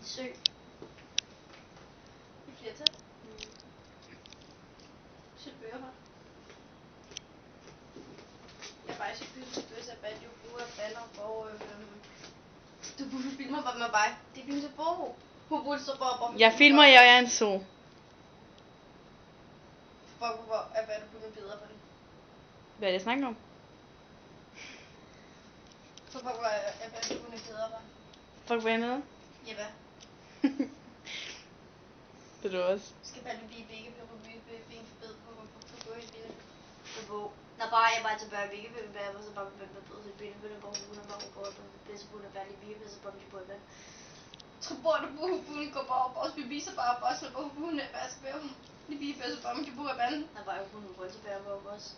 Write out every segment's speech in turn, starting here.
en sø. I flertal. Sylbøger her. Jeg bare ikke bøsse af jo bruger baller og du burde filme med mig. Det finns ett på. Hon borde så bara. Jeg filmer, jeg er en så. Hvor er hvad du burde bedre på det. Hvad er det, jeg snakker om? Så hvor er hvad du burde bedre på. Fuck, hvad er nede? Ja, hvad? Det er du også. Skal bare blive begge på ben forbedret på gå i bilen. Hvor når bare jeg bare tilbage ikke vil være så bare med bedre til bilen vil bare hun bare på det så burde være lige blive så bare på det. Så bor du på hun går bare og vi viser bare boss på hun er bare skal være. Det bliver bedre bare med på banen. Der var jo kun en bold tilbage på os.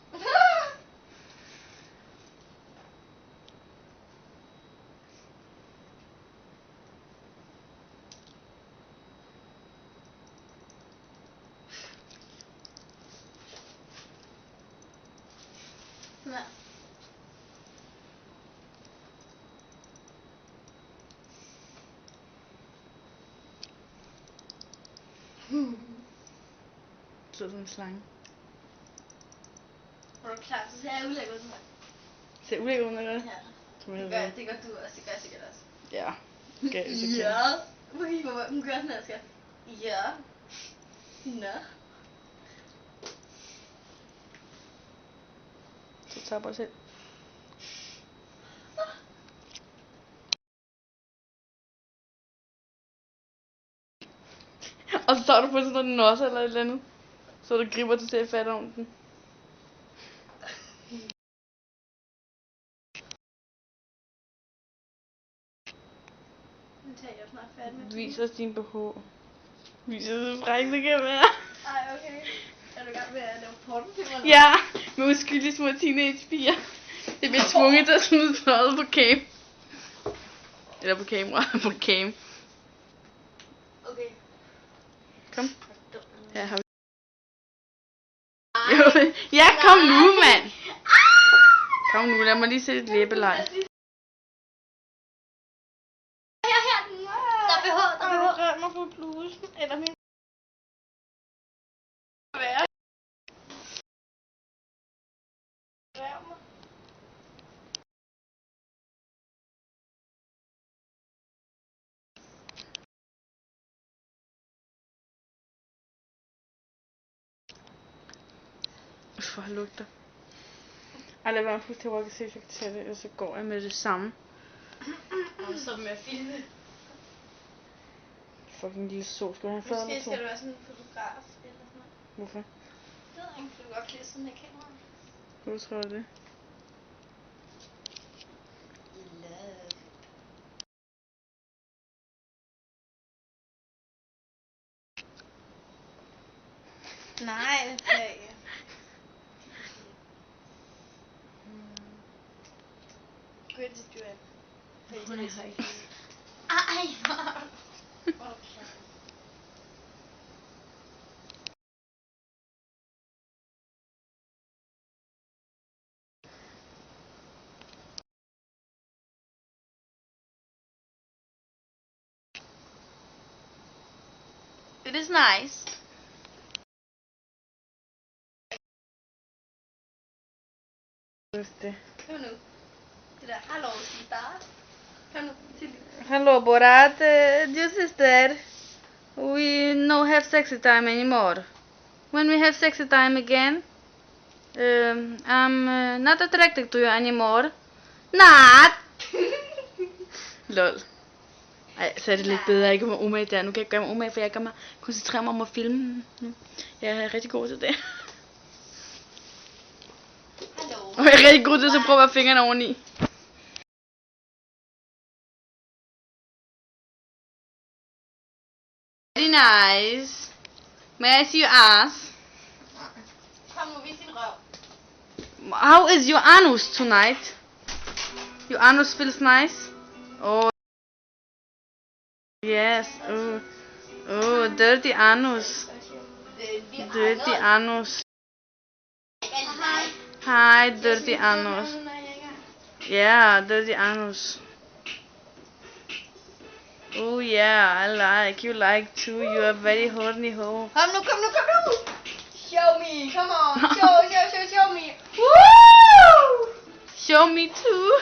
Nej. Så sådan en slange. Er du klar? Så ser jeg ulækker ud. Ser ulækker ud, når jeg gør det? Ja. Det gør du også. Det gør jeg sikkert også. Ja. Okay, så Ja. Hvor hun gør sådan her, skat. Ja. Nå. Så tager bare selv. Og så tager du på sådan en nosse eller et eller andet. Så du griber til at fatte om den. Nu tager jeg snart færdig med. Vis os din BH. Vis os så fræk det kan være. Ej, okay. Er du i gang med at lave pornofilmer? Ja, med uskyldige små teenagepiger. Det bliver tvunget til at smide tøjet på cam. Eller på kamera. På cam. Okay. Kom. Ja, har vi. Jo, ja, kom nu, mand. Kom nu, lad mig lige sætte et læbeleg. Der behov. Rør mig på blusen. Eller min. Rør mig. For lugter. Ej, lad være med at rykke til det, og så går jeg med det samme. Som med filme. Fucking lille så, skal du have før Måske eller to? skal du være sådan en fotograf eller sådan noget. Hvorfor? Det ved jeg ikke, du kan godt klæde sådan her kamera. Hvor tror du det? Nej, det er ikke. Gå ind til Joanne. Hun er høj. Ej, okay. It is nice. Det. Kom nu. Det der, hallo, sister. Kom nu, til. Hello, Borat. Dear sister, we no have sexy time anymore. When we have sexy time again, I'm not attracted to you anymore. Not. Lol. Ej, så er det lidt bedre, at jeg ikke må umage der. Nu kan jeg gøre mig umage, for jeg kan koncentrere mig om at filme. Jeg er rigtig god til det. Hallo. Og jeg er rigtig god til at prøve at have fingrene oveni. Very nice. May I see your ass? Kom nu, vis din røv. How is your anus tonight? Your anus feels nice? Oh. Yes. Oh. Oh, dirty anus. Dirty anus. Hi, dirty anus. Yeah, dirty anus. Oh yeah, I like. You like too. You are very horny hoe. Kom nu. Show me, come on. Show me. Woo! Show me too.